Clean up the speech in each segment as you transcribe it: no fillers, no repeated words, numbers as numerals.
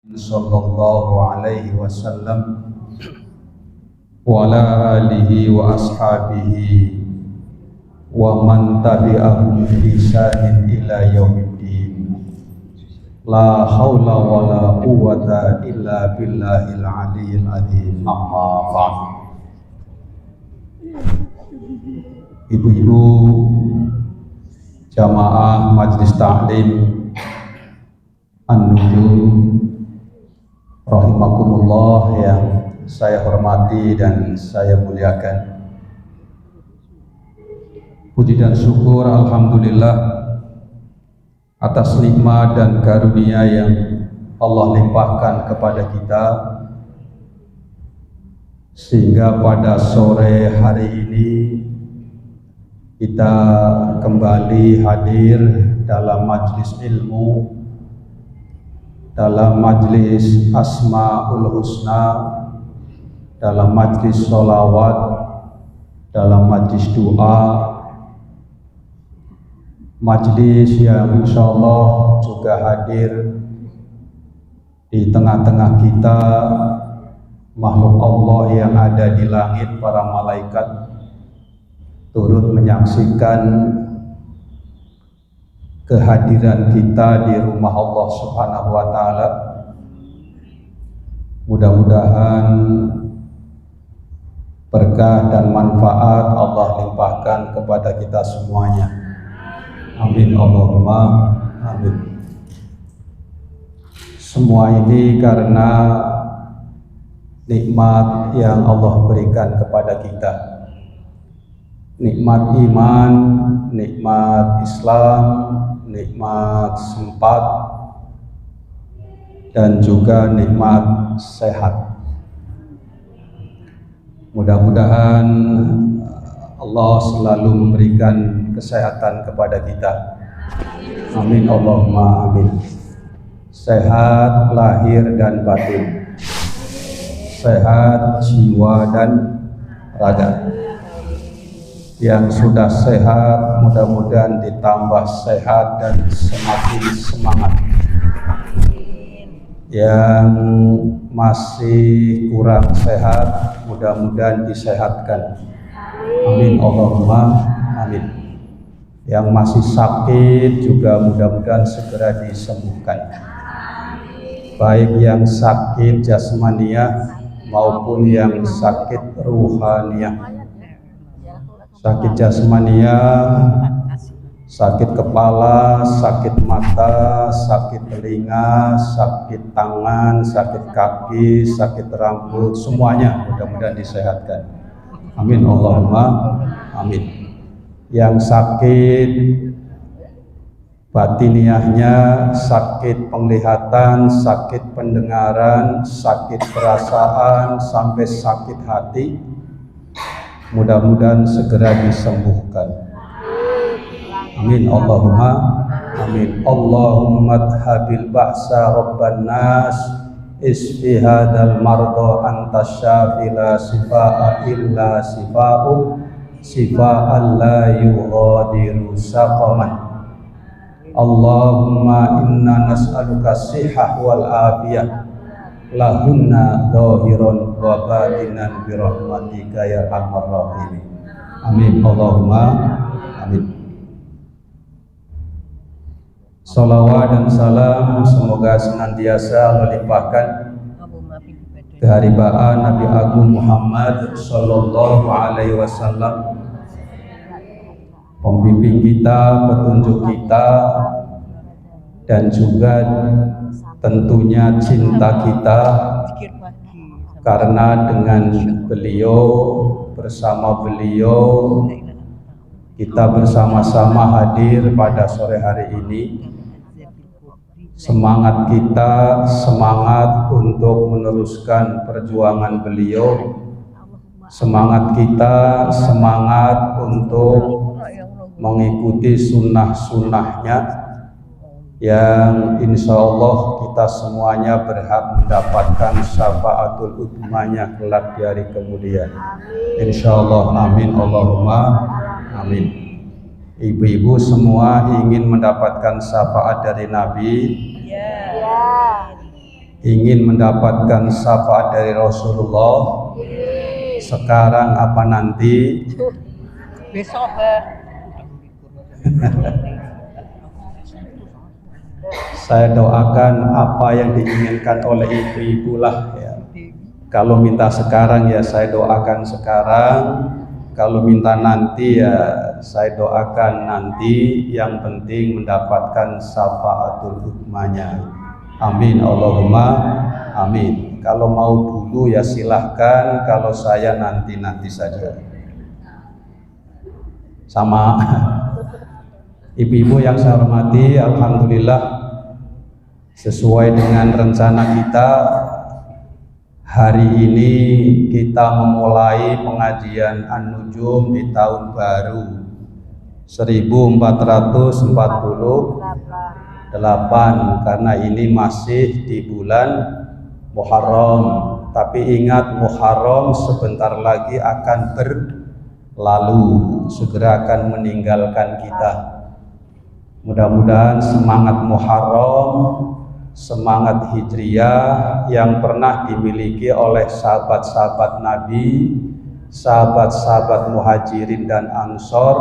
sallallahu alaihi wasallam wa ala alihi wa ashabihi wa man tabi'ahum bi ihsanin ila yaumiddin. La haula wa la quwwata illa billahil aliyyil azim. Amma ba'd. Ibu-ibu jamaah Majelis Ta'lim An-Nujum rahimakumullah yang saya hormati dan saya muliakan. Puji dan syukur alhamdulillah atas nikmat dan karunia yang Allah limpahkan kepada kita, sehingga pada sore hari ini kita kembali hadir dalam majlis ilmu, dalam majlis Asmaul Husna, dalam majlis sholawat, dalam majlis doa, majlis yang insyaallah juga hadir di tengah-tengah kita makhluk Allah yang ada di langit, para malaikat turut menyaksikan kehadiran kita di rumah Allah Subhanahu wa taala. Mudah-mudahan berkah dan manfaat Allah limpahkan kepada kita semuanya. Amin Allahumma amin. Semua ini karena nikmat yang Allah berikan kepada kita. Nikmat iman, nikmat Islam, nikmat sempat, dan juga nikmat sehat. Mudah-mudahan Allah selalu memberikan kesehatan kepada kita. Amin Allahumma amin. Sehat lahir dan batin, sehat jiwa dan raga. Yang sudah sehat mudah-mudahan ditambah sehat dan semakin semangat. Yang masih kurang sehat mudah-mudahan disehatkan. Amin Allahumma amin. Yang masih sakit juga mudah-mudahan segera disembuhkan. Baik yang sakit jasmaniah maupun yang sakit ruhaniah. Sakit jasmaniah, sakit kepala, sakit mata, sakit telinga, sakit tangan, sakit kaki, sakit rambut, semuanya mudah-mudahan disehatkan. Amin Allahumma amin. Yang sakit batiniahnya, sakit penglihatan, sakit pendengaran, sakit perasaan, sampai sakit hati, mudah-mudahan segera disembuhkan. Amin Allahumma amin. Allahumma adhabil ba'sa rabban nas isfi hadal mardo anta syafi la sifa'a illa sifa'u sifa'an la yughadiru saqaman. Allahumma inna nas'aluka sihah wal afiyah lahunna dhahiran wa batinan bi rahmatika ya arhamar rahimin. Amin Allahumma amin. Salawat dan salam semoga senantiasa Allah limpahkan keharibaan Nabi Agung Muhammad sallallahu alaihi wasallam, pembimbing kita, petunjuk kita, dan juga tentunya cinta kita, karena dengan beliau, bersama beliau, kita bersama-sama hadir pada sore hari ini. Semangat kita, semangat untuk meneruskan perjuangan beliau. Semangat kita, semangat untuk mengikuti sunnah-sunnahnya, yang insya Allah kita semuanya berhak mendapatkan syafaatul uthmanya kelak di hari kemudian. Insya Allah amin Allahumma amin. Ibu-ibu semua ingin mendapatkan syafaat dari Nabi. ingin mendapatkan syafaat dari Rasulullah sekarang apa nanti? Besok Saya doakan apa yang diinginkan oleh ibu-ibu lah ya. Kalau minta sekarang ya saya doakan sekarang, kalau minta nanti ya saya doakan nanti, yang penting mendapatkan syafaatul hukmanya. Amin Allahumma amin. Kalau mau dulu ya silahkan, kalau saya nanti saja. Sama. Ibu-ibu yang saya hormati, alhamdulillah sesuai dengan rencana kita, hari ini kita memulai pengajian An-Nujum di tahun baru 1448, karena ini masih di bulan Muharram. Tapi ingat, Muharram sebentar lagi akan berlalu, segera akan meninggalkan kita. Mudah-mudahan semangat Muharram, semangat Hijriyah yang pernah dimiliki oleh sahabat-sahabat Nabi, sahabat-sahabat Muhajirin dan Ansor,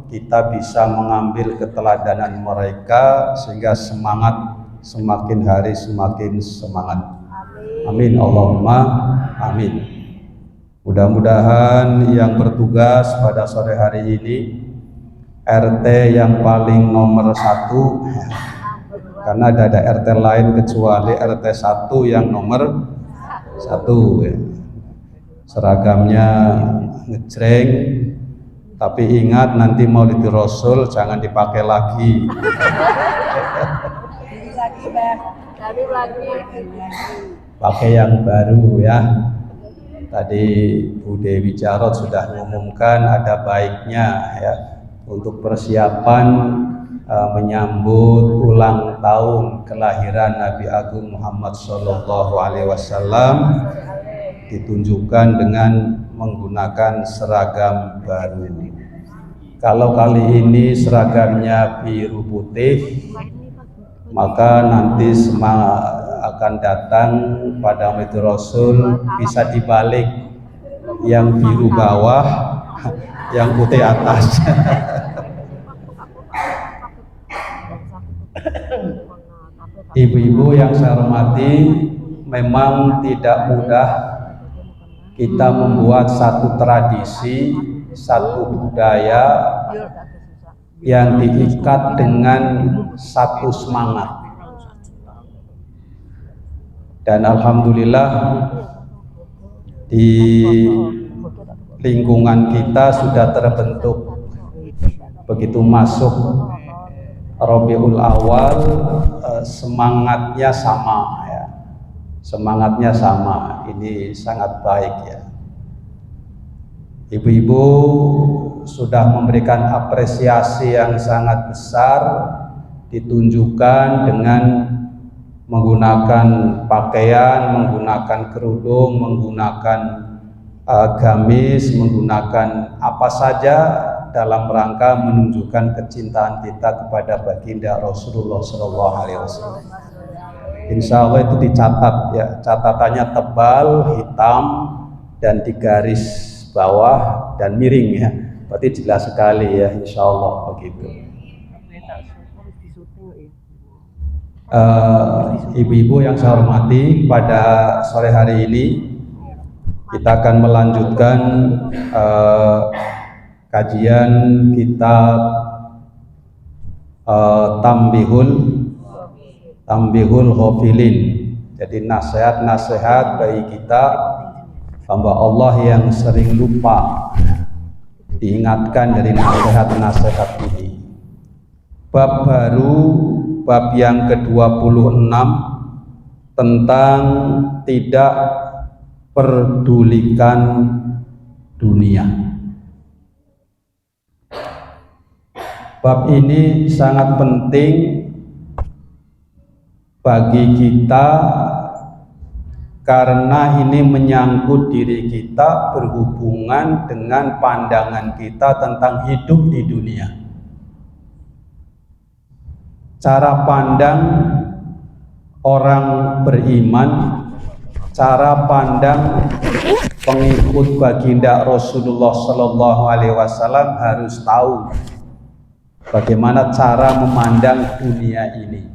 kita bisa mengambil keteladanan mereka sehingga semangat semakin hari semakin semangat. Amin Allahumma amin. Mudah-mudahan yang bertugas pada sore hari ini RT yang paling nomor 1, karena ada RT lain kecuali RT 1 yang nomor 1 ya. Seragamnya ngejreng, tapi ingat nanti Maulid Rasul jangan dipakai lagi. Pakai yang baru ya. Tadi Bu Dewi Jarot sudah mengumumkan ada baiknya ya untuk persiapan menyambut ulang tahun kelahiran Nabi Agung Muhammad Sallallahu Alaihi Wasallam, ditunjukkan dengan menggunakan seragam baru. Kalau kali ini seragamnya biru putih, maka nanti akan datang pada Maulid Rasul bisa dibalik, yang biru bawah, yang putih atas. Ibu-ibu yang saya hormati, memang tidak mudah kita membuat satu tradisi, satu budaya yang diikat dengan satu semangat. Dan alhamdulillah di lingkungan kita sudah terbentuk, begitu masuk Rabiul Awal, semangatnya sama ya. Semangatnya sama. Ini sangat baik ya. Ibu-ibu sudah memberikan apresiasi yang sangat besar, ditunjukkan dengan menggunakan pakaian, menggunakan kerudung, menggunakan gamis, menggunakan apa saja dalam rangka menunjukkan kecintaan kita kepada baginda Rasulullah SAW. Insya Allah itu dicatat ya, catatannya tebal, hitam, dan di garis bawah dan miring ya. Berarti jelas sekali ya, insya Allah begitu. Ibu-ibu yang saya hormati, pada sore hari ini kita akan melanjutkan kajian kitab Tambihul Ghafilin. Jadi nasihat-nasihat bagi kita hamba Allah yang sering lupa, diingatkan dari nasihat-nasihat ini. Bab baru, bab yang ke-26 tentang tidak pedulikan dunia. Bab ini sangat penting bagi kita karena ini menyangkut diri kita, berhubungan dengan pandangan kita tentang hidup di dunia. Cara pandang orang beriman, cara pandang pengikut baginda Rasulullah Sallallahu Alaihi Wasallam harus tahu bagaimana cara memandang dunia ini.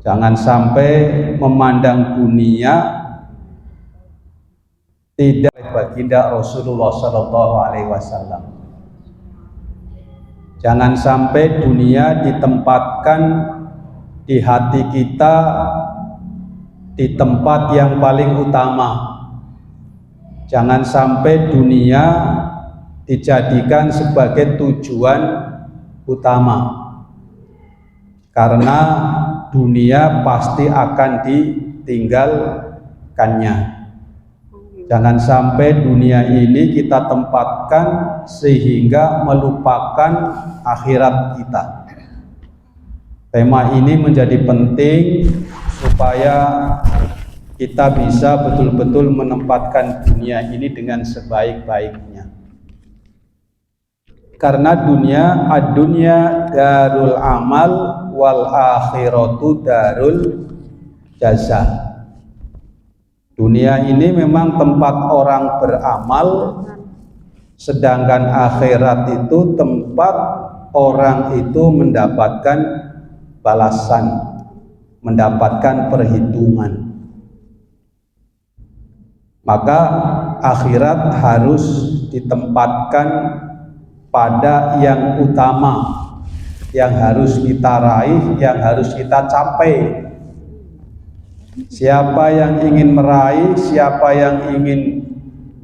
Jangan sampai memandang dunia tidak baginda Rasulullah Sallallahu Alaihi Wasallam. Jangan sampai dunia ditempatkan di hati kita di tempat yang paling utama. Jangan sampai dunia dijadikan sebagai tujuan utama, karena dunia pasti akan ditinggalkannya. Jangan sampai dunia ini kita tempatkan sehingga melupakan akhirat kita. Tema ini menjadi penting supaya kita bisa betul-betul menempatkan dunia ini dengan sebaik-baiknya. Karena dunia darul amal wal akhiratu darul jaza. Dunia ini memang tempat orang beramal, sedangkan akhirat itu tempat orang itu mendapatkan balasan, mendapatkan perhitungan. Maka akhirat harus ditempatkan pada yang utama, yang harus kita raih, yang harus kita capai. Siapa yang ingin meraih, siapa yang ingin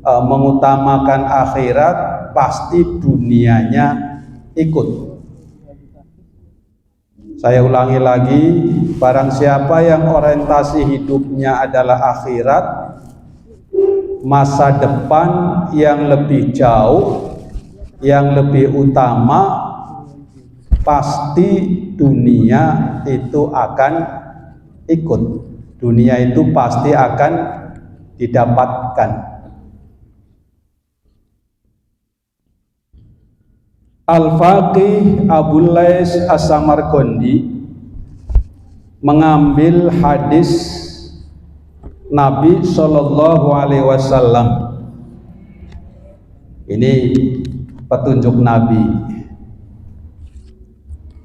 mengutamakan akhirat, pasti dunianya ikut. Saya ulangi lagi, barang siapa yang orientasi hidupnya adalah akhirat, masa depan yang lebih jauh, yang lebih utama, pasti dunia itu akan ikut. Dunia itu pasti akan didapatkan. Al-Faqih Abul Lais As-Samarqandi mengambil hadis Nabi Shallallahu Alaihi Wasallam. Ini petunjuk Nabi.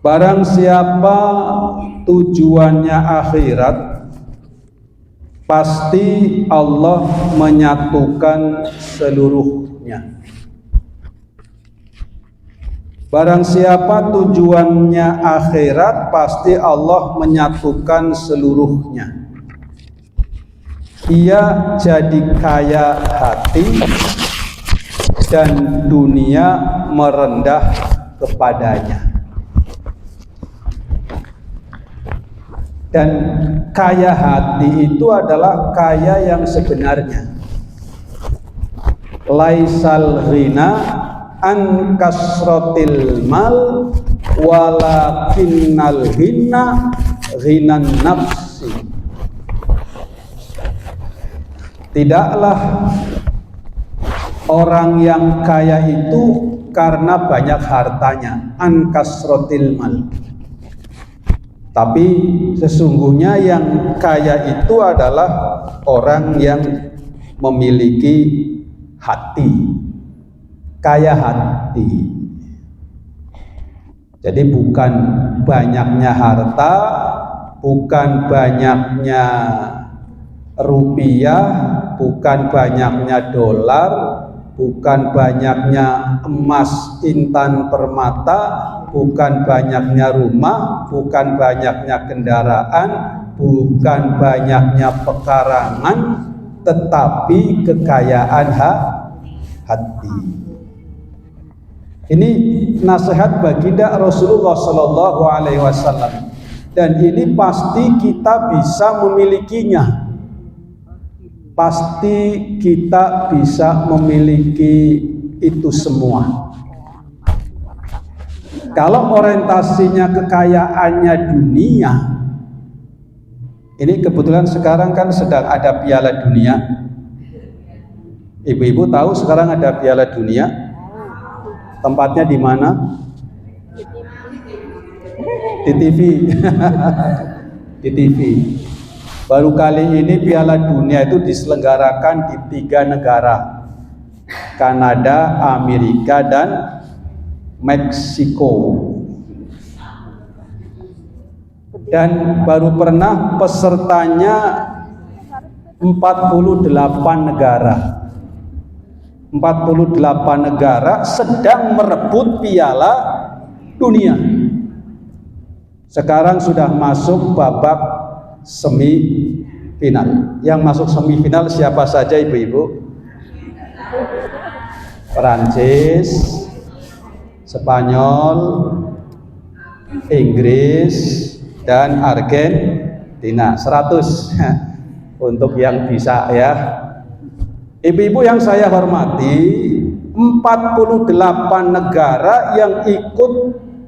Barang siapa tujuannya akhirat, pasti Allah menyatukan seluruhnya. Barang siapa tujuannya akhirat, pasti Allah menyatukan seluruhnya. Ia jadi kaya hati dan dunia merendah kepadanya. Dan kaya hati itu adalah kaya yang sebenarnya. Laisal ghina an kasratil mal walakinnal ghina ghinan nafsi. Tidaklah orang yang kaya itu karena banyak hartanya, an kasratil mal. Tapi sesungguhnya yang kaya itu adalah orang yang memiliki hati, kaya hati. Jadi bukan banyaknya harta, bukan banyaknya rupiah, bukan banyaknya dolar, bukan banyaknya emas intan permata, bukan banyaknya rumah, bukan banyaknya kendaraan, bukan banyaknya pekarangan, tetapi kekayaan hati. Ini nasihat baginda Rasulullah Sallallahu Alaihi Wasallam, dan ini pasti kita bisa memilikinya. Pasti kita bisa memiliki itu semua. Kalau orientasinya kekayaannya dunia, ini kebetulan sekarang kan sedang ada Piala Dunia. Ibu-ibu tahu sekarang ada Piala Dunia? Tempatnya di mana? Di TV. di TV. Baru kali ini Piala Dunia itu diselenggarakan di 3 negara, Kanada, Amerika, dan Meksiko. Dan baru pernah pesertanya 48 negara. 48 negara sedang merebut Piala Dunia. Sekarang sudah masuk babak semifinal. Yang masuk semifinal siapa saja ibu-ibu? Perancis, Spanyol, Inggris, dan Argentina. 100 untuk yang bisa ya. Ibu-ibu yang saya hormati, 48 negara yang ikut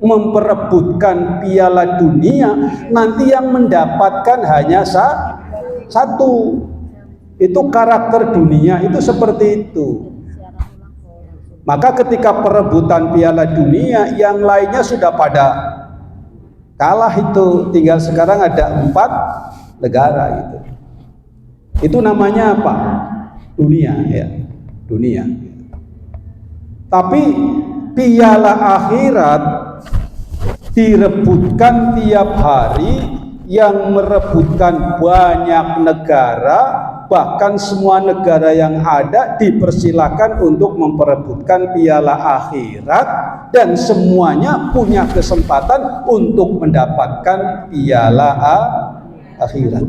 memperebutkan Piala Dunia, nanti yang mendapatkan hanya satu. Itu karakter dunia itu seperti itu. Maka ketika perebutan Piala Dunia, yang lainnya sudah pada kalah itu, tinggal sekarang ada 4 negara itu. Itu namanya apa? Dunia ya, dunia. Tapi Piala akhirat direbutkan tiap hari, yang merebutkan banyak negara, bahkan semua negara yang ada dipersilakan untuk memperebutkan Piala akhirat, dan semuanya punya kesempatan untuk mendapatkan Piala akhirat.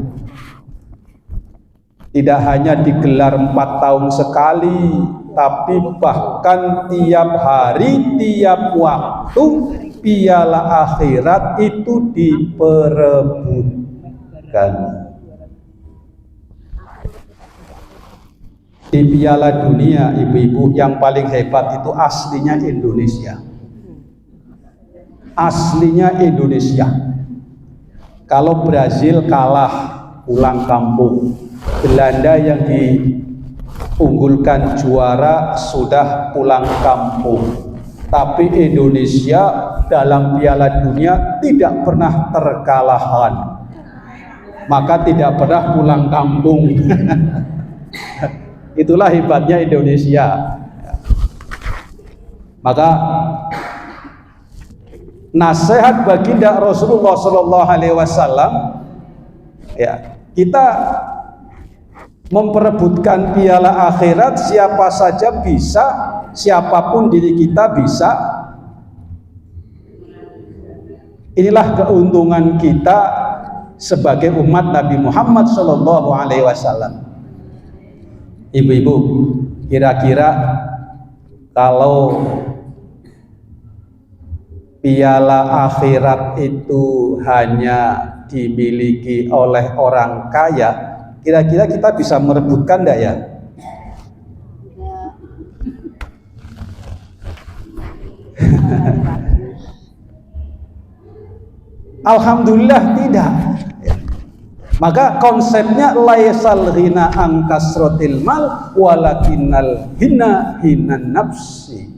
Tidak hanya digelar 4 tahun sekali, tapi bahkan tiap hari, tiap waktu Piala akhirat itu diperebutkan. Di Piala Dunia, ibu-ibu, yang paling hebat itu aslinya Indonesia. Aslinya Indonesia. Kalau Brazil kalah, pulang kampung. Belanda yang diunggulkan juara sudah pulang kampung. Tapi Indonesia dalam Piala Dunia tidak pernah terkalahkan, maka tidak pernah pulang kampung. Itulah hebatnya Indonesia. Maka nasihat baginda Rasulullah SAW, ya, kita memperebutkan Piala akhirat, siapa saja bisa, siapapun diri kita bisa. Inilah keuntungan kita sebagai umat Nabi Muhammad SAW. Ibu-ibu, kira-kira kalau Piala akhirat itu hanya dimiliki oleh orang kaya, kira-kira kita bisa merebutkan enggak ya? Alhamdulillah tidak. Maka konsepnya laisal ghina an kasratil mal walakinnal hina hinan nafsi.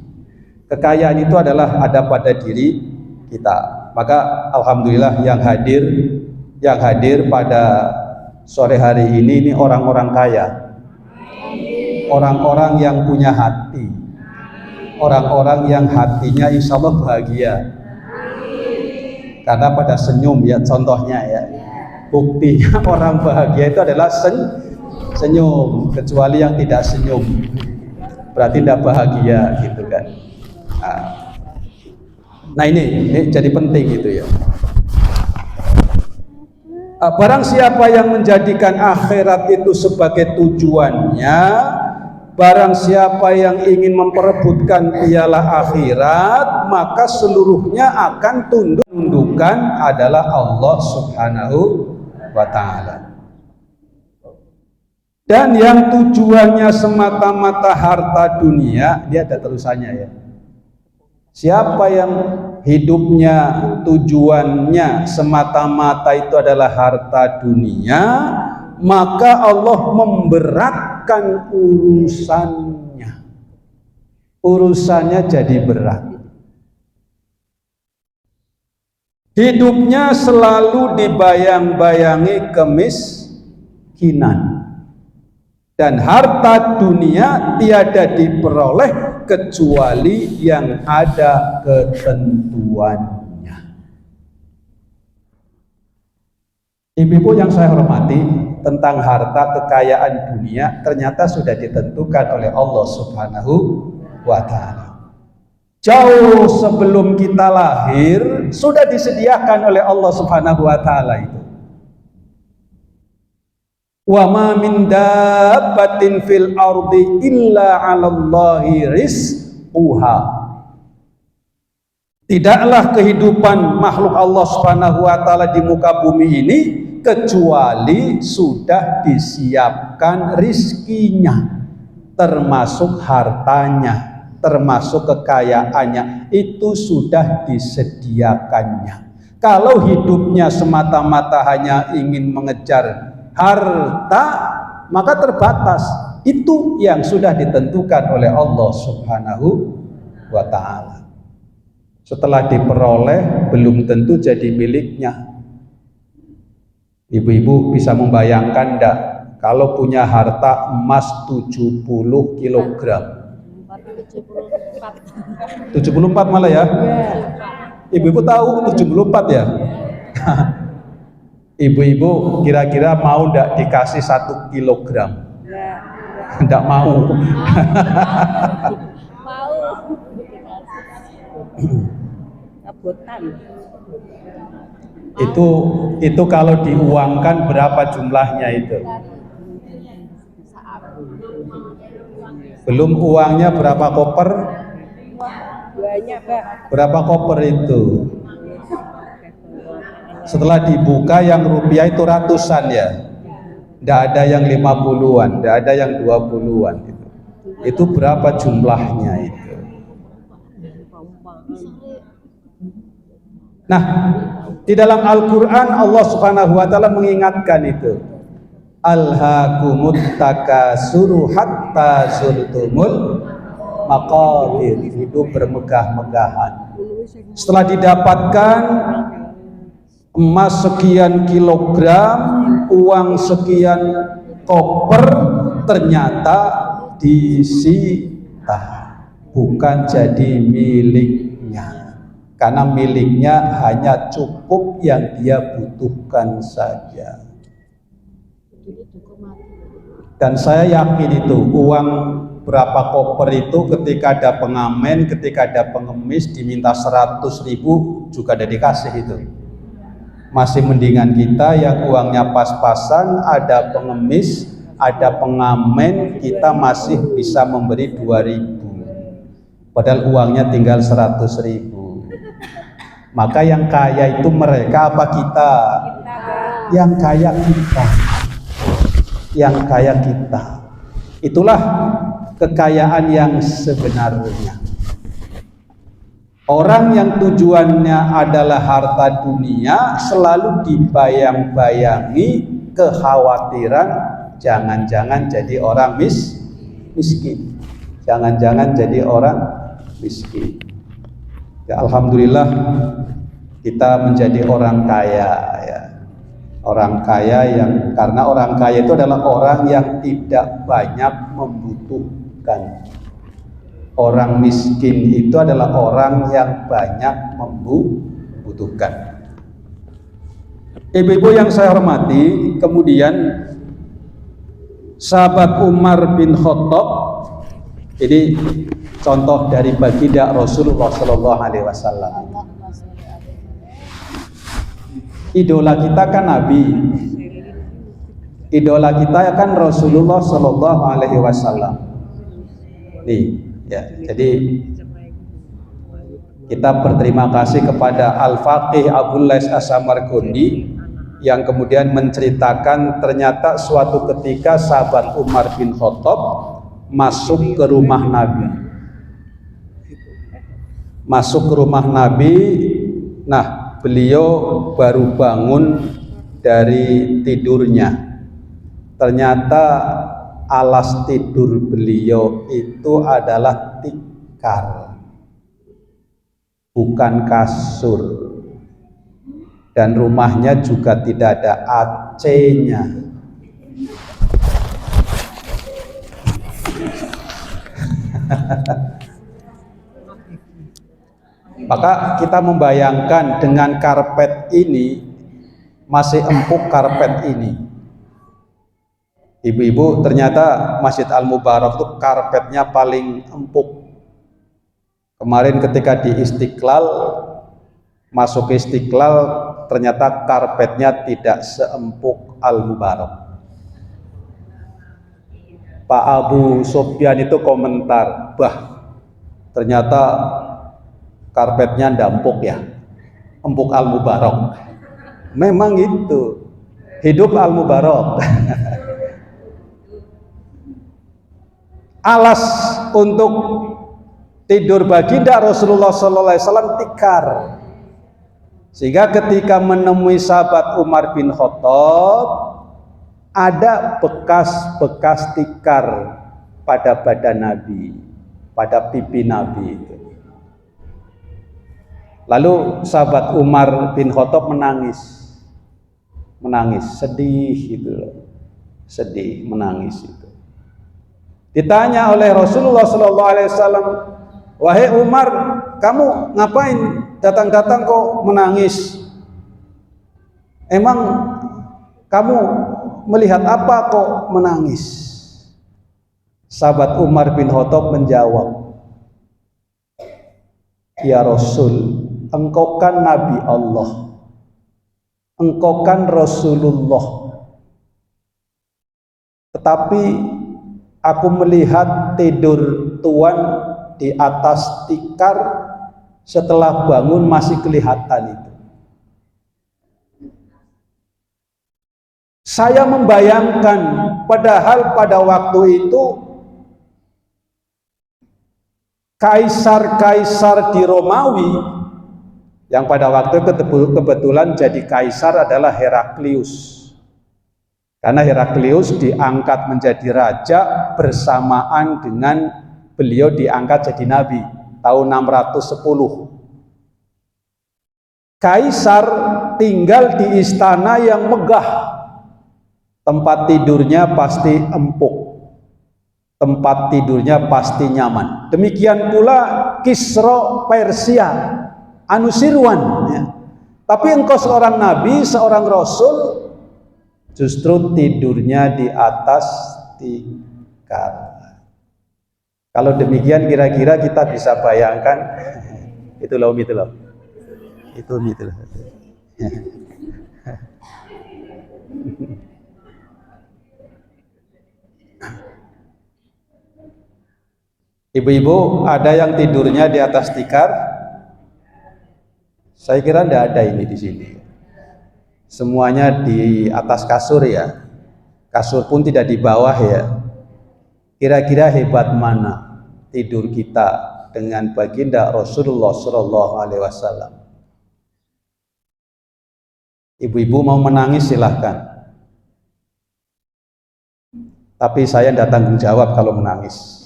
Kekayaan itu adalah ada pada diri kita. Maka alhamdulillah yang hadir pada sore hari ini orang-orang kaya. Orang-orang yang punya hati. Orang-orang yang hatinya insya Allah bahagia. Karena pada senyum ya, contohnya ya. Buktinya orang bahagia itu adalah senyum, kecuali yang tidak senyum berarti tidak bahagia gitu kan. Nah ini jadi penting gitu ya. Barang siapa yang menjadikan akhirat itu sebagai tujuannya, barang siapa yang ingin memperebutkan piala akhirat, maka seluruhnya akan tunduk-tundukan adalah Allah Subhanahu wa ta'ala. Dan yang tujuannya semata-mata harta dunia, dia ada terusannya ya. Siapa yang hidupnya tujuannya semata-mata itu adalah harta dunia, maka Allah memberatkan urusannya. Urusannya jadi berat. Hidupnya selalu dibayang-bayangi kemiskinan. Dan harta dunia tiada diperoleh kecuali yang ada ketentuannya. Ibu-ibu yang saya hormati, tentang harta kekayaan dunia ternyata sudah ditentukan oleh Allah Subhanahu wa ta'ala. Jauh sebelum kita lahir sudah disediakan oleh Allah Subhanahu wa ta'ala itu. Wa ma min dabbatin fil ardi illa 'alallahi rizquha. Tidaklah kehidupan makhluk Allah Subhanahu wa taala di muka bumi ini kecuali sudah disiapkan rizkinya, termasuk hartanya, termasuk kekayaannya, itu sudah disediakannya. Kalau hidupnya semata-mata hanya ingin mengejar harta, maka terbatas. Itu yang sudah ditentukan oleh Allah Subhanahu wa ta'ala. Setelah diperoleh belum tentu jadi miliknya. Ibu-ibu bisa membayangkan enggak kalau punya harta emas 70 kg. 74 malah ya. Ibu-ibu tahu 74 ya? Ibu-ibu kira-kira mau ndak dikasih 1 kilogram? Ndak mau. Itu kalau diuangkan berapa jumlahnya itu? Belum uangnya berapa koper? Berapa koper itu? Setelah dibuka yang rupiah itu ratusan ya. Tidak ada yang 50-an, tidak ada yang 20-an gitu. Itu berapa jumlahnya itu? Nah, di dalam Al-Qur'an Allah Subhanahu wa taala mengingatkan itu. Alhaakumut takasuru hatta zurtumul maqabir. Hidup bermegah-megahan. Setelah didapatkan emas sekian kilogram, uang sekian koper, ternyata disita, bukan jadi miliknya. Karena miliknya hanya cukup yang dia butuhkan saja. Dan saya yakin itu uang berapa koper itu ketika ada pengamen, ketika ada pengemis diminta 100.000 juga ada dikasih itu. Masih mendingan kita yang uangnya pas-pasan, ada pengemis, ada pengamen, kita masih bisa memberi 2.000. Padahal uangnya tinggal 100.000. Maka yang kaya itu mereka apa kita? Yang kaya kita. Yang kaya kita. Itulah kekayaan yang sebenarnya. Orang yang tujuannya adalah harta dunia selalu dibayang-bayangi kekhawatiran jangan-jangan jadi orang miskin. Jangan-jangan jadi orang miskin. Ya, alhamdulillah kita menjadi orang kaya ya. Orang kaya yang karena orang kaya itu adalah orang yang tidak banyak membutuhkan. Orang miskin itu adalah orang yang banyak membutuhkan. Ibu-ibu yang saya hormati, kemudian sahabat Umar bin Khattab, ini contoh dari baginda Rasulullah Shallallahu Alaihi Wasallam. Idola kita kan Nabi, idola kita kan Rasulullah Shallallahu Alaihi Wasallam. Nih. Ya, jadi kita berterima kasih kepada Al-Faqih Abul Lais As-Samarqandi yang kemudian menceritakan ternyata suatu ketika sahabat Umar bin Khattab masuk ke rumah Nabi. Masuk ke rumah Nabi, nah beliau baru bangun dari tidurnya. Ternyata alas tidur beliau itu adalah tikar, bukan kasur. dan rumahnya juga tidak ada AC-nya. Maka kita membayangkan dengan karpet ini, masih empuk karpet ini. Ibu-ibu, ternyata Masjid Al-Mubarak itu karpetnya paling empuk. Kemarin ketika di Istiqlal, masuk ke Istiqlal, ternyata karpetnya tidak seempuk Al-Mubarak. Pak Abu Sofyan itu komentar, ternyata karpetnya ndak empuk ya, empuk Al-Mubarak. Memang itu, hidup Al-Mubarak. Alas untuk tidur baginda Rasulullah SAW tikar, sehingga ketika menemui sahabat Umar bin Khattab, ada bekas-bekas tikar pada badan Nabi, pada pipi Nabi itu. Lalu sahabat Umar bin Khattab menangis, sedih gitu loh, sedih, menangis itu. Ditanya oleh Rasulullah SAW, wahai Umar, kamu ngapain datang-datang kok menangis? Emang kamu melihat apa kok menangis? Sahabat Umar bin Khattab menjawab, ya Rasul, engkau kan Nabi Allah, engkau kan Rasulullah, tetapi aku melihat tidur Tuhan di atas tikar, setelah bangun masih kelihatan itu. Saya membayangkan, padahal pada waktu itu kaisar-kaisar di Romawi, yang pada waktu itu kebetulan jadi kaisar adalah Heraklius. Karena Heraklius diangkat menjadi raja bersamaan dengan beliau diangkat jadi nabi tahun 610. Kaisar tinggal di istana yang megah, tempat tidurnya pasti empuk, tempat tidurnya pasti nyaman. Demikian pula Kisra Persia, Anusirwan ya. Tapi engkau seorang nabi, seorang rasul, justru tidurnya di atas tikar. Kalau demikian kira-kira kita bisa bayangkan itu loh. Ibu-ibu, ada yang tidurnya di atas tikar? Saya kira tidak ada ini di sini. Semuanya di atas kasur ya. Kasur pun tidak di bawah ya. Kira-kira hebat mana tidur kita dengan baginda Rasulullah SAW. Ibu-ibu mau menangis silahkan, tapi saya tidak tanggung jawab kalau menangis.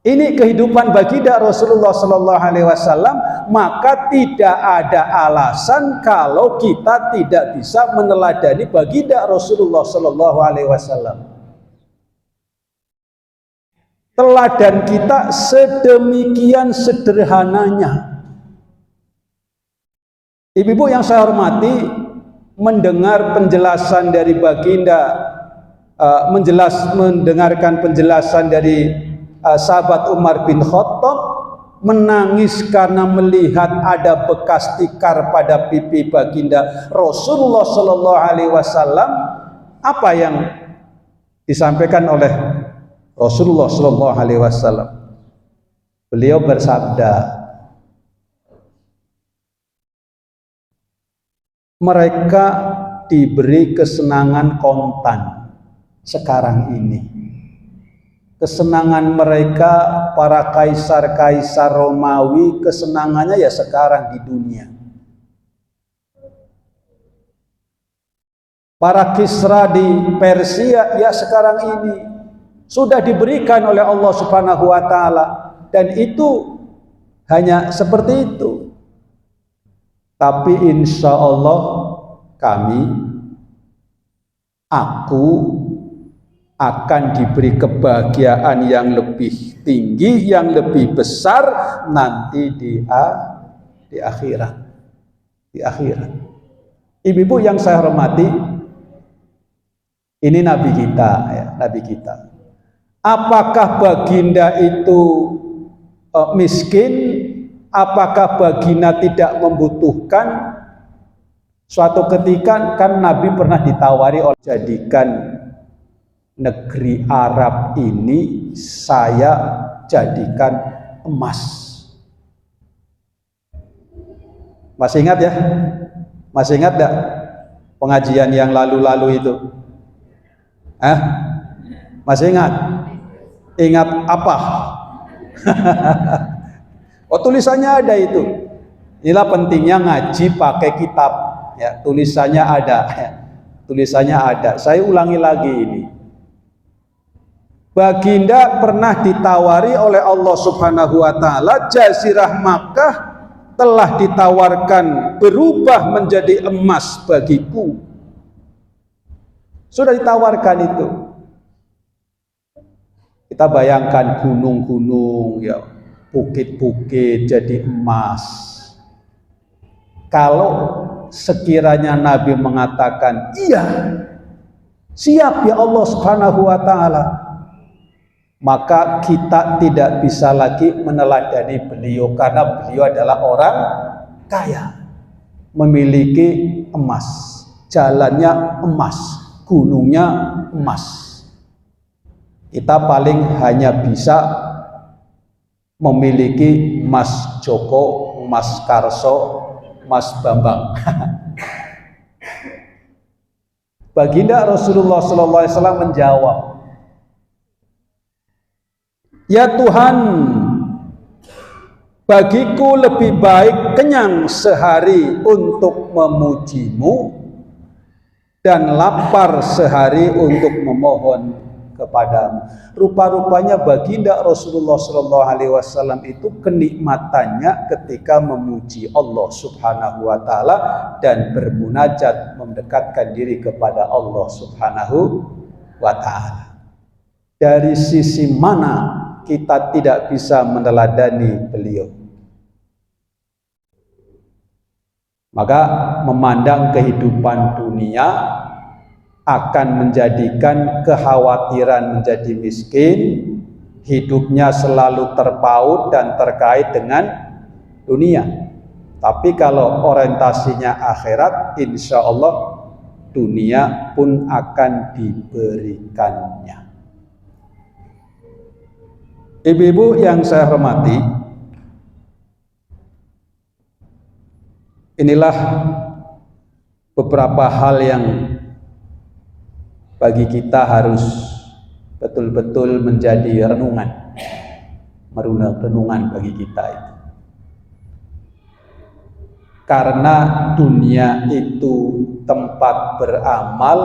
Ini kehidupan baginda Rasulullah SAW, maka tidak ada alasan kalau kita tidak bisa meneladani baginda Rasulullah SAW. Teladan kita sedemikian sederhananya. Ibu-ibu yang saya hormati, mendengar penjelasan dari baginda, mendengarkan penjelasan dari sahabat Umar bin Khattab, menangis karena melihat ada bekas tikar pada pipi baginda Rasulullah SAW. Apa yang disampaikan oleh Rasulullah SAW? Beliau bersabda, mereka diberi kesenangan kontan sekarang ini. Kesenangan mereka, para kaisar-kaisar Romawi, kesenangannya ya sekarang di dunia. Para Kisra di Persia ya sekarang ini sudah diberikan oleh Allah Subhanahu wa Ta'ala, dan itu hanya seperti itu. Tapi insya Allah aku akan diberi kebahagiaan yang lebih tinggi, yang lebih besar nanti di akhirat. Di akhirat. Ibu-ibu yang saya hormati, ini Nabi kita, ya, Nabi kita. Apakah baginda itu miskin? Apakah baginda tidak membutuhkan? Suatu ketika kan Nabi pernah ditawari oleh jadikan negeri Arab ini saya jadikan emas. Masih ingat ya? Masih ingat gak pengajian yang lalu-lalu itu? Masih ingat? Ingat apa? Oh, tulisannya ada itu. Inilah pentingnya ngaji pakai kitab. Ya, tulisannya ada. Ya. Tulisannya ada. Saya ulangi lagi ini. Baginda pernah ditawari oleh Allah Subhanahu wa taala, Jazirah Makkah telah ditawarkan berubah menjadi emas bagiku. Sudah ditawarkan itu. Kita bayangkan gunung-gunung, ya, bukit-bukit jadi emas. Kalau sekiranya Nabi mengatakan, iya, siap ya Allah Subhanahu wa taala, maka kita tidak bisa lagi meneladani beliau karena beliau adalah orang kaya, memiliki emas, jalannya emas, gunungnya emas. Kita paling hanya bisa memiliki Mas Joko, Mas Karso, Mas Bambang. Baginda Rasulullah SAW menjawab, ya Tuhan, bagiku lebih baik kenyang sehari untuk memujimu dan lapar sehari untuk memohon kepadamu. Rupa-rupanya baginda Rasulullah SAW itu kenikmatannya ketika memuji Allah Subhanahu wa taala dan bermunajat mendekatkan diri kepada Allah Subhanahu wa taala. Dari sisi mana kita tidak bisa meneladani beliau? Maka memandang kehidupan dunia akan menjadikan kekhawatiran menjadi miskin, hidupnya selalu terpaut dan terkait dengan dunia. Tapi kalau orientasinya akhirat, insya Allah dunia pun akan diberikannya. Ibu-ibu yang saya hormati, inilah beberapa hal yang bagi kita harus betul-betul menjadi renungan bagi kita itu. Karena dunia itu tempat beramal,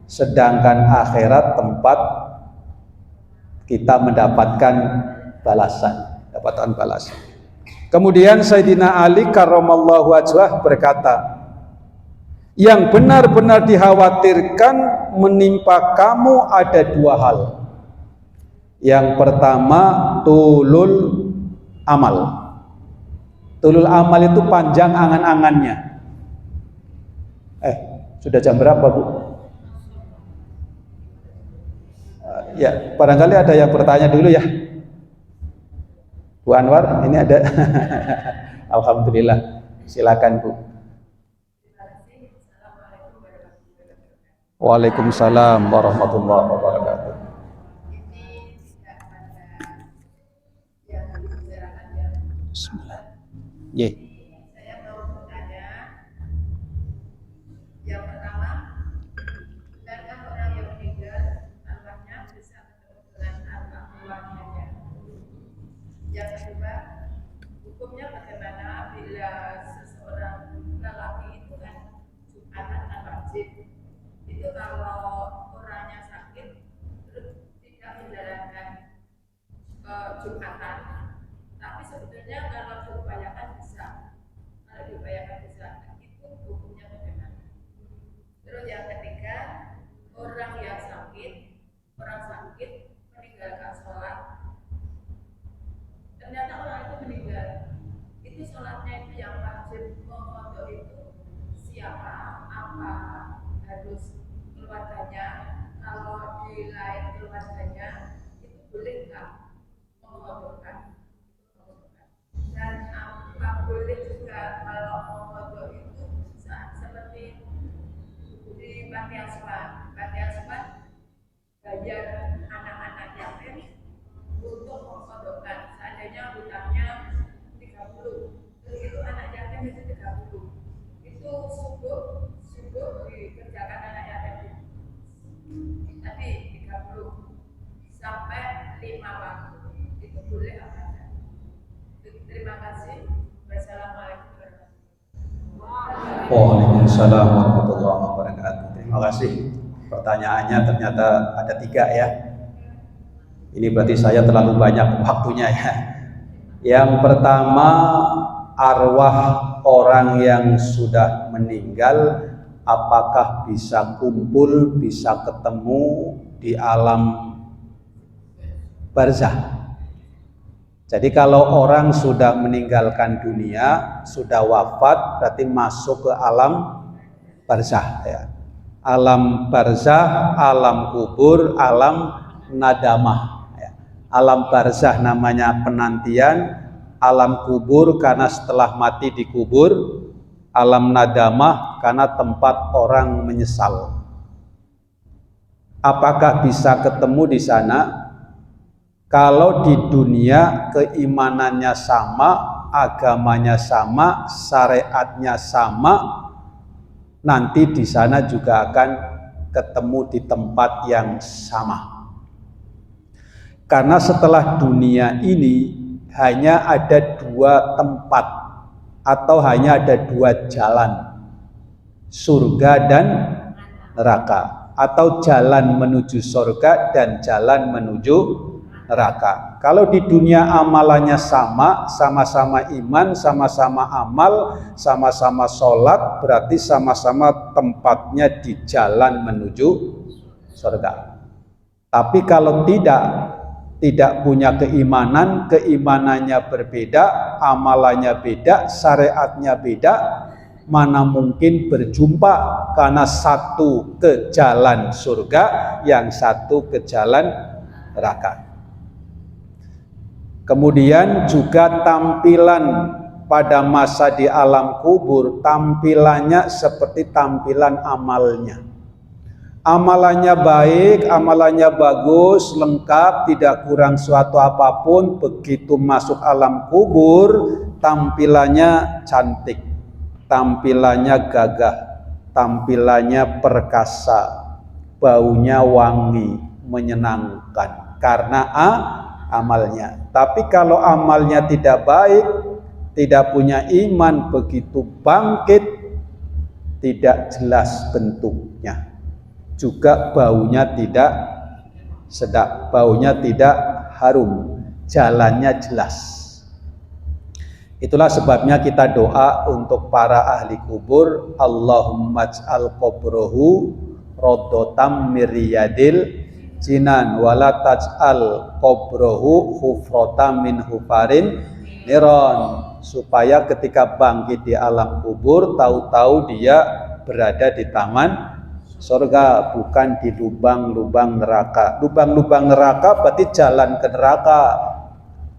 sedangkan akhirat tempat kita mendapatkan balasan. Kemudian Sayyidina Ali karramallahu wajhah berkata, yang benar-benar dikhawatirkan menimpa kamu ada dua hal. Yang pertama, tulul amal. Tulul amal itu panjang angan-angannya. Sudah jam berapa, Bu? Ya, barangkali ada yang bertanya dulu ya. Bu Anwar, ini ada. Alhamdulillah. Silakan, Bu. Waalaikumsalam warahmatullahi wabarakatuh. Bismillah. Ye. Saya mau bertanya, yang pertama, benarkah orang yang meninggal arwahnya bisa bertemu dengan arwah keluarganya? Yang kedua, hukumnya bagaimana bila seseorang lelaki itu kan jumatan dan wajib? Itu kalau orangnya sakit terus tidak menjalankan jumatan, tapi sebetulnya kalau diupayakan bisa. keluarganya, kalau di lain keluarganya itu boleh nggak mengodokkan? Dan apa boleh juga kalau mengodok itu seperti di panti asuhan bayar anak-anak yatim untuk mengodokkan. Seandainya hutangnya 30, terus itu anak yatim itu 30, itu subuh dikerjakan anak yatim tadi 30 sampai 5 waktu, itu boleh apa enggak? Terima kasih. Wassalamualaikum warahmatullahi wabarakatuh. Waalaikumsalam warahmatullahi wabarakatuh. Terima kasih. Pertanyaannya ternyata ada 3 ya. Ini berarti saya terlalu banyak waktunya ya. Yang pertama, arwah orang yang sudah meninggal apakah bisa kumpul, bisa ketemu di alam barzah? Jadi kalau orang sudah meninggalkan dunia, sudah wafat, berarti masuk ke alam barzah ya. Alam barzah, alam kubur, alam nadamah ya. Alam barzah namanya penantian, alam kubur karena setelah mati dikubur, alam nadamah karena tempat orang menyesal. Apakah bisa ketemu di sana? Kalau di dunia keimanannya sama, agamanya sama, syariatnya sama, nanti di sana juga akan ketemu di tempat yang sama. Karena setelah dunia ini hanya ada 2 tempat atau hanya ada 2 jalan, surga dan neraka, atau jalan menuju surga dan jalan menuju neraka. Kalau di dunia amalannya sama, sama-sama iman, sama-sama amal, sama-sama sholat, berarti sama-sama tempatnya di jalan menuju surga. Tapi kalau tidak punya keimanan, keimanannya berbeda, amalannya beda, syariatnya beda, mana mungkin berjumpa, karena satu ke jalan surga, yang satu ke jalan neraka. Kemudian juga tampilan pada masa di alam kubur, tampilannya seperti tampilan amalnya. Amalannya baik, amalannya bagus, lengkap, tidak kurang suatu apapun. Begitu masuk alam kubur, tampilannya cantik, tampilannya gagah, tampilannya perkasa, baunya wangi, menyenangkan karena amalnya. Tapi kalau amalnya tidak baik, tidak punya iman, begitu bangkit tidak jelas bentuknya, juga baunya tidak sedap, baunya tidak harum, jalannya jelas. Itulah sebabnya kita doa untuk para ahli kubur, Allahumma ij'al qabrahu rodotam miryadil jinan wala taj'al qabrahu hufrotam min hufarin niron, supaya ketika bangkit di alam kubur tahu-tahu dia berada di taman surga, bukan di lubang-lubang neraka. Lubang-lubang neraka berarti jalan ke neraka.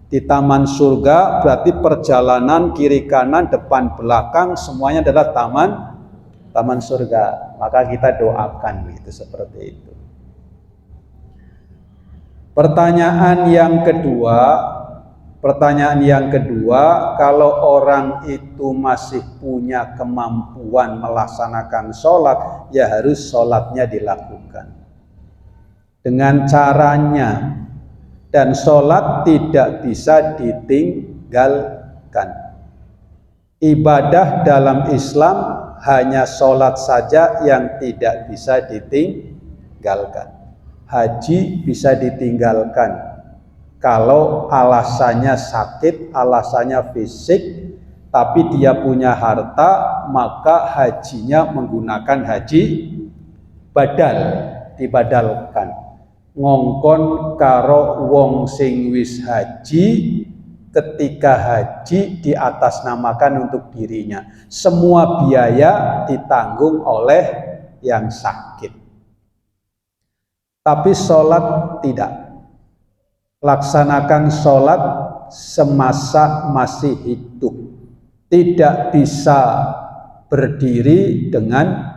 Di taman surga berarti perjalanan kiri kanan depan belakang semuanya adalah taman surga. Maka kita doakan itu seperti itu. Pertanyaan yang kedua, kalau orang itu masih punya kemampuan melaksanakan sholat, ya harus sholatnya dilakukan dengan caranya, dan sholat tidak bisa ditinggalkan. Ibadah dalam Islam hanya sholat saja yang tidak bisa ditinggalkan. Haji bisa ditinggalkan kalau alasannya sakit, alasannya fisik, tapi dia punya harta, maka hajinya menggunakan haji badal, dibadalkan. Ngongkon karo wong sing wis haji, ketika haji diatasnamakan untuk dirinya. Semua biaya ditanggung oleh yang sakit. Tapi sholat tidak. Laksanakan sholat semasa masih hidup. Tidak bisa berdiri dengan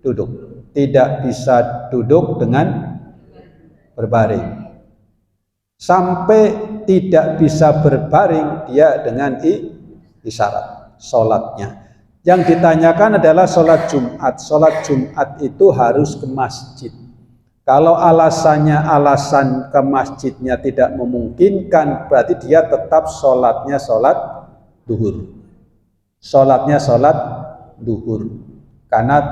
duduk. Tidak bisa duduk dengan berbaring. Sampai tidak bisa berbaring dia dengan isyarat sholatnya. Yang ditanyakan adalah sholat Jumat. Sholat Jumat itu harus ke masjid. Kalau alasannya alasan ke masjidnya tidak memungkinkan, berarti dia tetap sholatnya sholat duhur. Sholatnya sholat duhur. Karena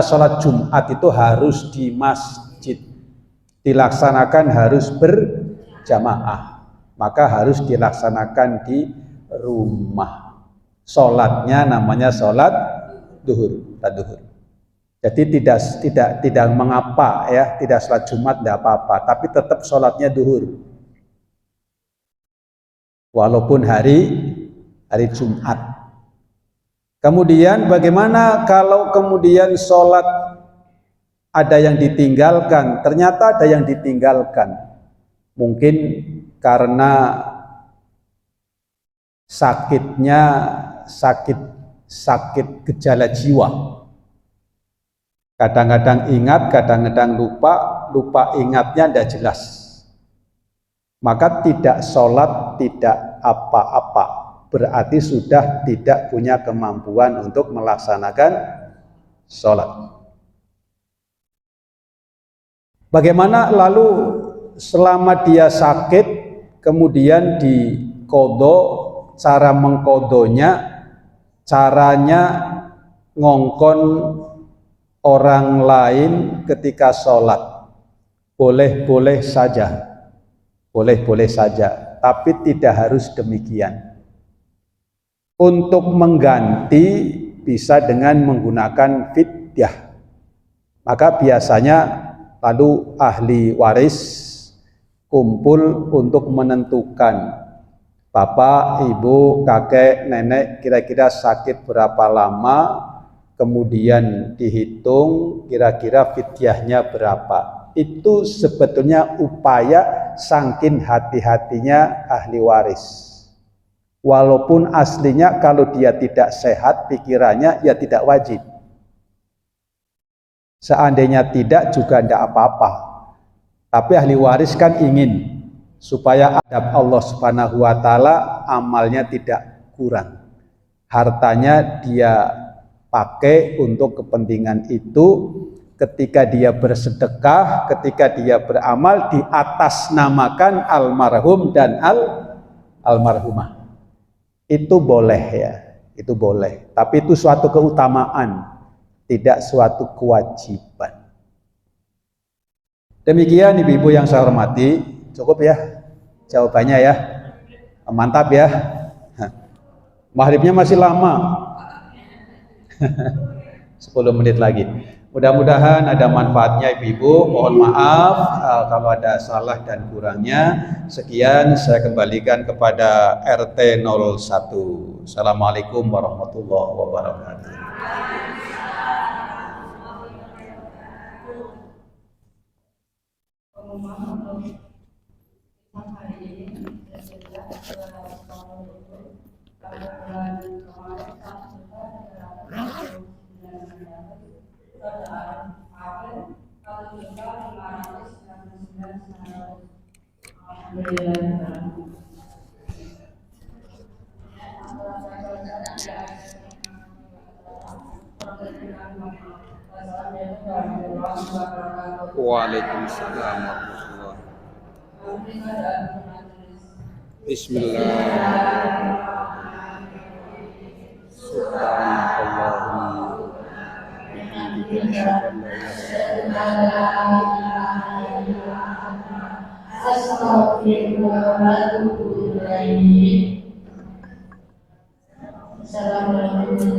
sholat Jumat itu harus di masjid. Dilaksanakan harus berjamaah. Maka harus dilaksanakan di rumah. Sholatnya namanya sholat duhur. Jadi tidak mengapa ya, tidak sholat Jumat tidak apa-apa, tapi tetap sholatnya duhur. Walaupun hari Jumat. Kemudian bagaimana kalau kemudian sholat ada yang ditinggalkan? Ternyata ada yang ditinggalkan. Mungkin karena sakitnya sakit gejala jiwa. Kadang-kadang ingat, kadang-kadang lupa ingatnya tidak jelas. Maka tidak sholat, tidak apa-apa. Berarti sudah tidak punya kemampuan untuk melaksanakan sholat. Bagaimana lalu selama dia sakit, kemudian diqodho, cara mengqodhonya, caranya ngongkon orang lain ketika sholat. Boleh-boleh saja, tapi tidak harus demikian. Untuk mengganti bisa dengan menggunakan fidyah. Maka biasanya lalu ahli waris kumpul untuk menentukan bapak, ibu, kakek, nenek kira-kira sakit berapa lama, kemudian dihitung kira-kira fidyahnya berapa. Itu sebetulnya upaya saking hati-hatinya ahli waris. Walaupun aslinya kalau dia tidak sehat pikirannya ya tidak wajib. Seandainya tidak juga tidak apa-apa. Tapi ahli waris kan ingin supaya adab Allah Subhanahu wa taala amalnya tidak kurang. Hartanya dia pakai untuk kepentingan itu, ketika dia bersedekah, ketika dia beramal diatasnamakan almarhum dan almarhumah. Itu boleh ya, itu boleh. Tapi itu suatu keutamaan, tidak suatu kewajiban. Demikian ibu-ibu yang saya hormati, cukup ya jawabannya ya. Mantap ya. Maghribnya masih lama. 10 menit lagi. Mudah-mudahan ada manfaatnya ibu-ibu. Mohon maaf kalau ada salah dan kurangnya. Sekian saya kembalikan kepada RT 01. Assalamualaikum warahmatullahi wabarakatuh. Waalaikumsalam warahmatullahi wabarakatuh. Bismillahirrahmanirrahim. Subhanallahumma bihamdika asyhadu an la ilaha illa anta astaghfiruka wa atubu ilaik. Assalamualaikum.